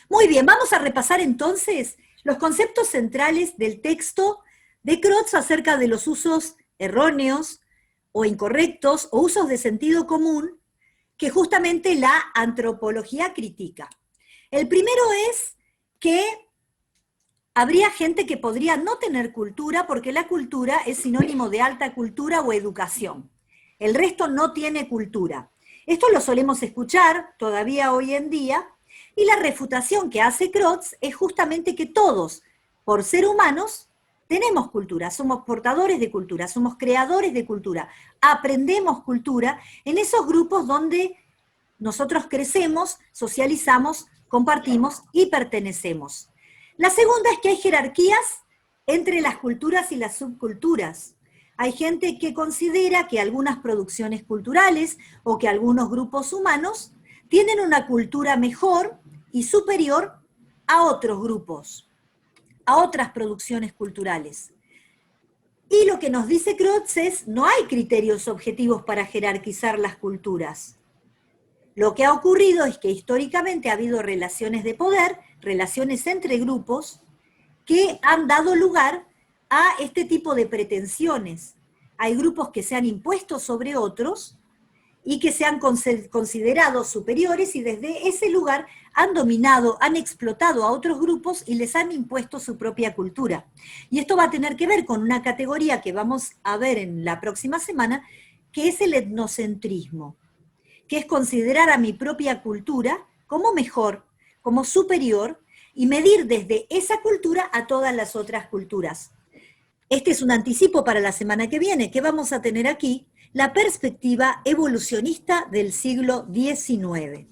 Muy bien, vamos a repasar entonces los conceptos centrales del texto de Crotts acerca de los usos erróneos o incorrectos o usos de sentido común que justamente la antropología critica. El primero es que habría gente que podría no tener cultura porque la cultura es sinónimo de alta cultura o educación. El resto no tiene cultura. Esto lo solemos escuchar todavía hoy en día, y la refutación que hace Crotts es justamente que todos, por ser humanos, tenemos cultura, somos portadores de cultura, somos creadores de cultura, aprendemos cultura en esos grupos donde nosotros crecemos, socializamos, compartimos y pertenecemos. La segunda es que hay jerarquías entre las culturas y las subculturas. Hay gente que considera que algunas producciones culturales o que algunos grupos humanos tienen una cultura mejor y superior a otros grupos, a otras producciones culturales. Y lo que nos dice Crotts es, no hay criterios objetivos para jerarquizar las culturas. Lo que ha ocurrido es que históricamente ha habido relaciones de poder, relaciones entre grupos, que han dado lugar a este tipo de pretensiones. Hay grupos que se han impuesto sobre otros y que se han considerado superiores y desde ese lugar han dominado, han explotado a otros grupos y les han impuesto su propia cultura. Y esto va a tener que ver con una categoría que vamos a ver en la próxima semana, que es el etnocentrismo, que es considerar a mi propia cultura como mejor, como superior, y medir desde esa cultura a todas las otras culturas. Este es un anticipo para la semana que viene, que vamos a tener aquí la perspectiva evolucionista del siglo XIX.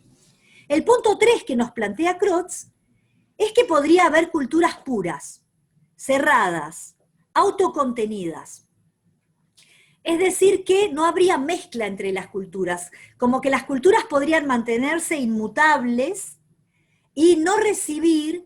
El punto 3 que nos plantea Crotts es que podría haber culturas puras, cerradas, autocontenidas. Es decir, que no habría mezcla entre las culturas, como que las culturas podrían mantenerse inmutables y no recibir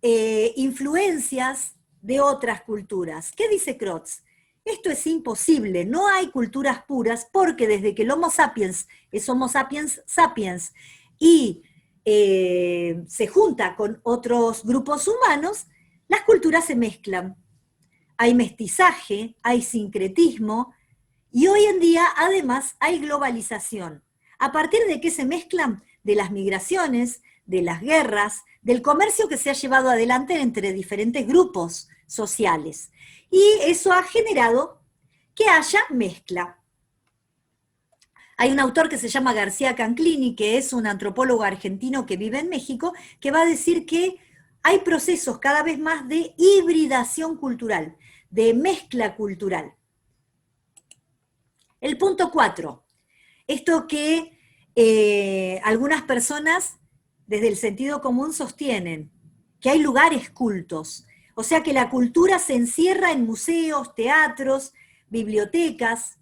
influencias de otras culturas. ¿Qué dice Crotts? Esto es imposible, no hay culturas puras porque desde que el Homo sapiens es Homo sapiens sapiens y se junta con otros grupos humanos, las culturas se mezclan. Hay mestizaje, hay sincretismo, y hoy en día, además, hay globalización. ¿A partir de qué se mezclan? De las migraciones, de las guerras, del comercio que se ha llevado adelante entre diferentes grupos sociales. Y eso ha generado que haya mezcla. Hay un autor que se llama García Canclini, que es un antropólogo argentino que vive en México, que va a decir que hay procesos cada vez más de hibridación cultural, de mezcla cultural. El punto 4, esto que algunas personas desde el sentido común sostienen, que hay lugares cultos, o sea que la cultura se encierra en museos, teatros, bibliotecas,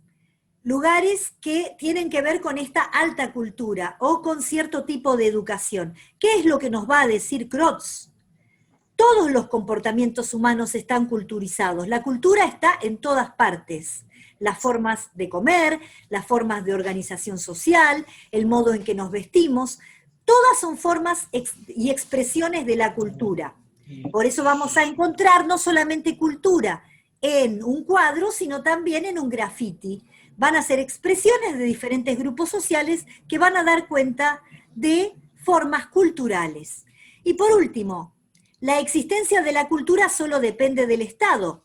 lugares que tienen que ver con esta alta cultura o con cierto tipo de educación. ¿Qué es lo que nos va a decir Crotts? Todos los comportamientos humanos están culturizados, la cultura está en todas partes. Las formas de comer, las formas de organización social, el modo en que nos vestimos, todas son formas y expresiones de la cultura. Por eso vamos a encontrar no solamente cultura en un cuadro, sino también en un graffiti. Van a ser expresiones de diferentes grupos sociales que van a dar cuenta de formas culturales. Y por último, la existencia de la cultura solo depende del Estado.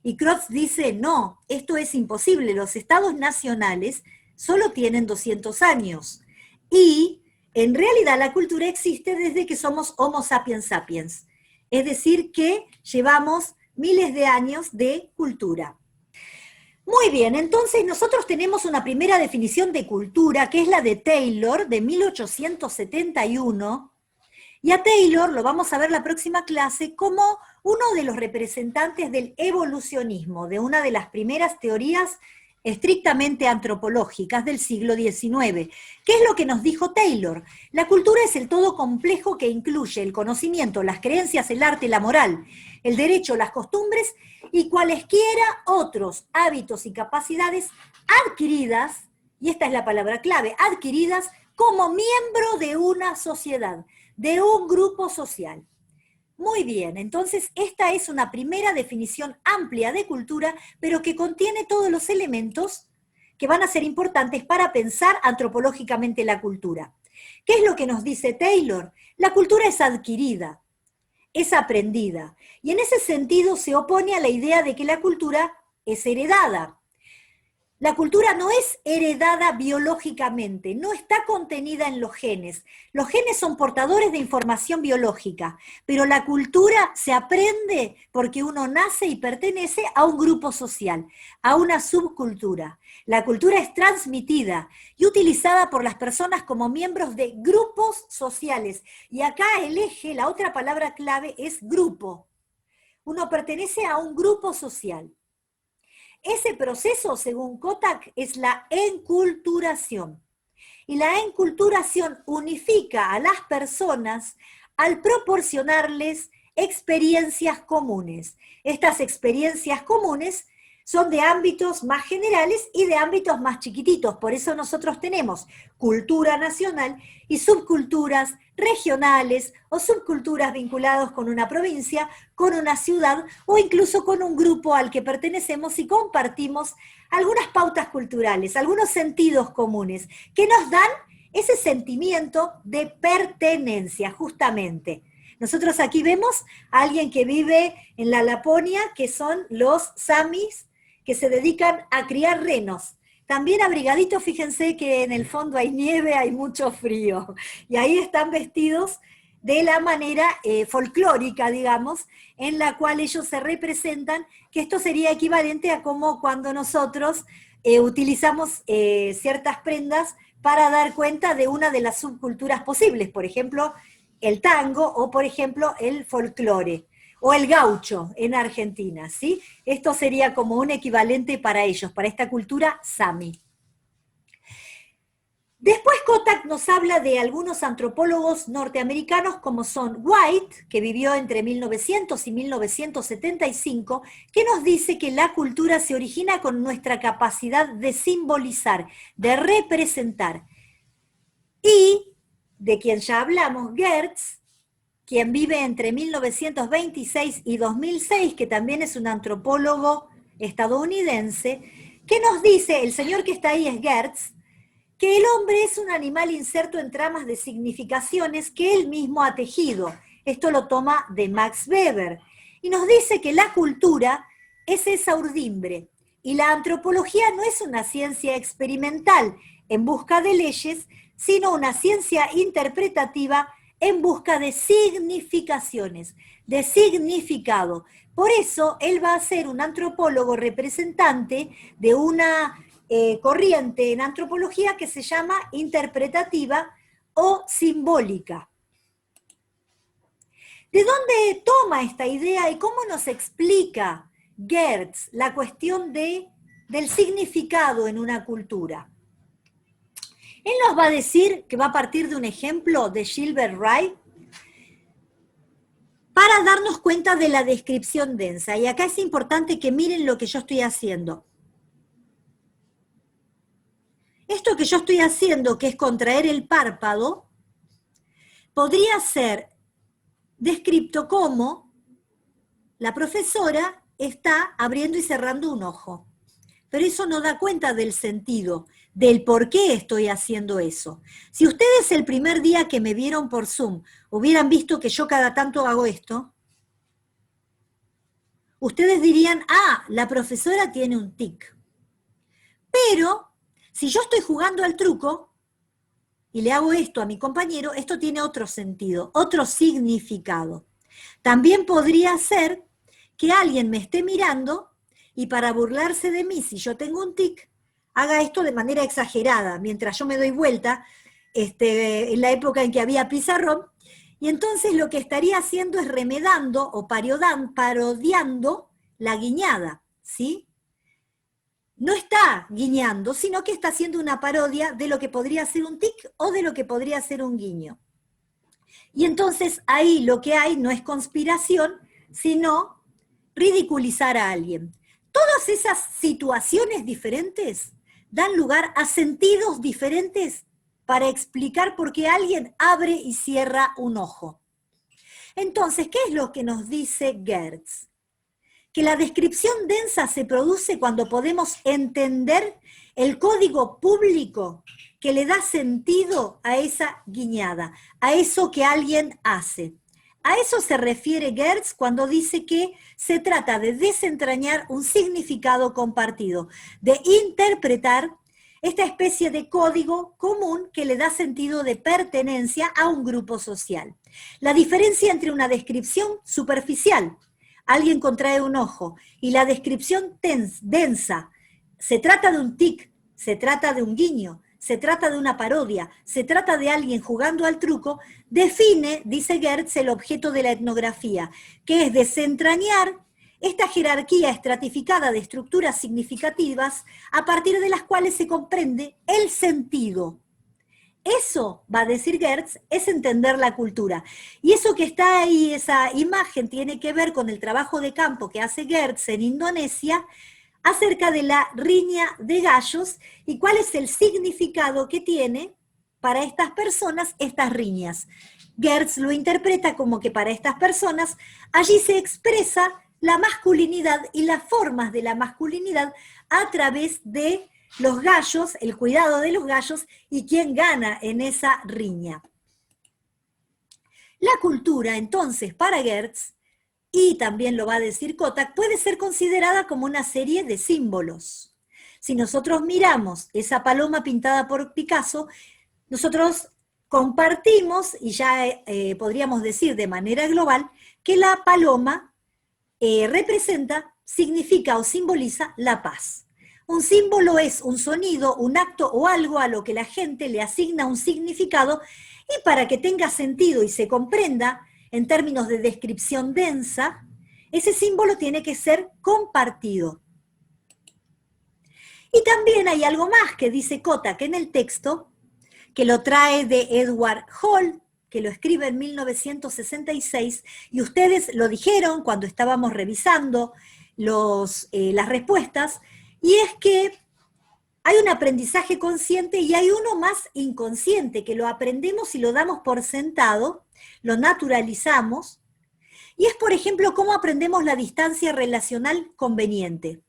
Y Crotts dice, no, esto es imposible, los estados nacionales solo tienen 200 años. Y en realidad la cultura existe desde que somos Homo sapiens sapiens. Es decir, que llevamos miles de años de cultura. Muy bien, entonces nosotros tenemos una primera definición de cultura, que es la de Taylor, de 1871, y a Taylor lo vamos a ver la próxima clase como uno de los representantes del evolucionismo, de una de las primeras teorías estrictamente antropológicas del siglo XIX. ¿Qué es lo que nos dijo Taylor? La cultura es el todo complejo que incluye el conocimiento, las creencias, el arte, la moral, el derecho, las costumbres y cualesquiera otros hábitos y capacidades adquiridas, y esta es la palabra clave, adquiridas como miembro de una sociedad. de un grupo social. Muy bien, entonces esta es una primera definición amplia de cultura, pero que contiene todos los elementos que van a ser importantes para pensar antropológicamente la cultura. ¿Qué es lo que nos dice Taylor? La cultura es adquirida, es aprendida, y en ese sentido se opone a la idea de que la cultura es heredada. La cultura no es heredada biológicamente, no está contenida en los genes. Los genes son portadores de información biológica, pero la cultura se aprende porque uno nace y pertenece a un grupo social, a una subcultura. La cultura es transmitida y utilizada por las personas como miembros de grupos sociales. Y acá el eje, la otra palabra clave es grupo. Uno pertenece a un grupo social. Ese proceso, según Kotak, es la enculturación. Y la enculturación unifica a las personas al proporcionarles experiencias comunes. Estas experiencias comunes son de ámbitos más generales y de ámbitos más chiquititos. Por eso nosotros tenemos cultura nacional y subculturas regionales o subculturas vinculadas con una provincia, con una ciudad o incluso con un grupo al que pertenecemos y compartimos algunas pautas culturales, algunos sentidos comunes que nos dan ese sentimiento de pertenencia, justamente. Nosotros aquí vemos a alguien que vive en la Laponia, que son los samis, que se dedican a criar renos. También abrigaditos, fíjense que en el fondo hay nieve, hay mucho frío, y ahí están vestidos de la manera folclórica, digamos, en la cual ellos se representan, que esto sería equivalente a como cuando nosotros utilizamos ciertas prendas para dar cuenta de una de las subculturas posibles, por ejemplo, el tango o, por ejemplo, el folclore, o el gaucho en Argentina, ¿sí? Esto sería como un equivalente para ellos, para esta cultura sami. Después Kotak nos habla de algunos antropólogos norteamericanos como son White, que vivió entre 1900 y 1975, que nos dice que la cultura se origina con nuestra capacidad de simbolizar, de representar. Y de quien ya hablamos, Geertz, quien vive entre 1926 y 2006, que también es un antropólogo estadounidense, que nos dice, el señor que está ahí es Geertz, que el hombre es un animal inserto en tramas de significaciones que él mismo ha tejido. Esto lo toma de Max Weber. Y nos dice que la cultura es esa urdimbre. Y la antropología no es una ciencia experimental en busca de leyes, sino una ciencia interpretativa en busca de significaciones, de significado. Por eso él va a ser un antropólogo representante de una corriente en antropología que se llama interpretativa o simbólica. ¿De dónde toma esta idea y cómo nos explica Geertz la cuestión del significado en una cultura? Él nos va a decir que va a partir de un ejemplo de Gilbert Wright para darnos cuenta de la descripción densa. Y acá es importante que miren lo que yo estoy haciendo. Esto que yo estoy haciendo, que es contraer el párpado, podría ser descrito como la profesora está abriendo y cerrando un ojo. Pero eso no da cuenta del sentido, del por qué estoy haciendo eso. Si ustedes el primer día que me vieron por Zoom hubieran visto que yo cada tanto hago esto, ustedes dirían, ah, la profesora tiene un tic. Pero si yo estoy jugando al truco y le hago esto a mi compañero, esto tiene otro sentido, otro significado. También podría ser que alguien me esté mirando y para burlarse de mí, si yo tengo un tic, haga esto de manera exagerada, mientras yo me doy vuelta, en la época en que había pizarrón, y entonces lo que estaría haciendo es remedando o parodiando la guiñada, ¿sí? No está guiñando, sino que está haciendo una parodia de lo que podría ser un tic o de lo que podría ser un guiño. Y entonces ahí lo que hay no es conspiración, sino ridiculizar a alguien. Todas esas situaciones diferentes dan lugar a sentidos diferentes para explicar por qué alguien abre y cierra un ojo. Entonces, ¿qué es lo que nos dice Gertz? Que la descripción densa se produce cuando podemos entender el código público que le da sentido a esa guiñada, a eso que alguien hace. A eso se refiere Gertz cuando dice que se trata de desentrañar un significado compartido, de interpretar esta especie de código común que le da sentido de pertenencia a un grupo social. La diferencia entre una descripción superficial, alguien contrae un ojo, y la descripción densa, se trata de un tic, se trata de un guiño, se trata de una parodia, se trata de alguien jugando al truco, define, dice Gertz, el objeto de la etnografía, que es desentrañar esta jerarquía estratificada de estructuras significativas a partir de las cuales se comprende el sentido. Eso, va a decir Gertz, es entender la cultura. Y eso que está ahí, esa imagen, tiene que ver con el trabajo de campo que hace Gertz en Indonesia acerca de la riña de gallos y cuál es el significado que tiene para estas personas estas riñas. Gertz lo interpreta como que para estas personas allí se expresa la masculinidad y las formas de la masculinidad a través de los gallos, el cuidado de los gallos y quién gana en esa riña. La cultura, entonces, para Gertz, y también lo va a decir Kotak, puede ser considerada como una serie de símbolos. Si nosotros miramos esa paloma pintada por Picasso, nosotros compartimos, y ya podríamos decir de manera global, que la paloma representa, significa o simboliza la paz. Un símbolo es un sonido, un acto o algo a lo que la gente le asigna un significado y para que tenga sentido y se comprenda en términos de descripción densa, ese símbolo tiene que ser compartido. Y también hay algo más que dice Kotak en el texto, que lo trae de Edward Hall, que lo escribe en 1966, y ustedes lo dijeron cuando estábamos revisando las respuestas, y es que hay un aprendizaje consciente y hay uno más inconsciente, que lo aprendemos y lo damos por sentado, lo naturalizamos, y es, por ejemplo, cómo aprendemos la distancia relacional conveniente.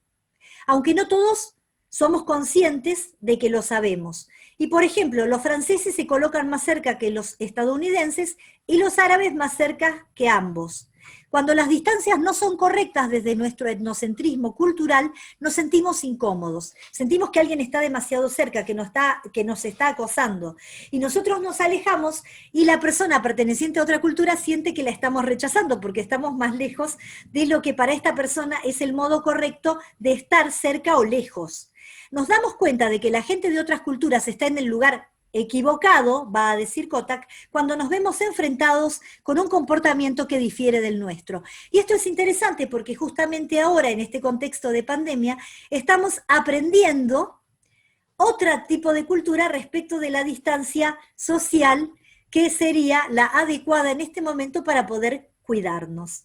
Aunque no todos somos conscientes de que lo sabemos. Y, por ejemplo, los franceses se colocan más cerca que los estadounidenses y los árabes más cerca que ambos. Cuando las distancias no son correctas desde nuestro etnocentrismo cultural, nos sentimos incómodos, sentimos que alguien está demasiado cerca, que nos está acosando, y nosotros nos alejamos y la persona perteneciente a otra cultura siente que la estamos rechazando porque estamos más lejos de lo que para esta persona es el modo correcto de estar cerca o lejos. Nos damos cuenta de que la gente de otras culturas está en el lugar equivocado, va a decir Kotak, cuando nos vemos enfrentados con un comportamiento que difiere del nuestro. Y esto es interesante porque justamente ahora, en este contexto de pandemia, estamos aprendiendo otro tipo de cultura respecto de la distancia social que sería la adecuada en este momento para poder cuidarnos.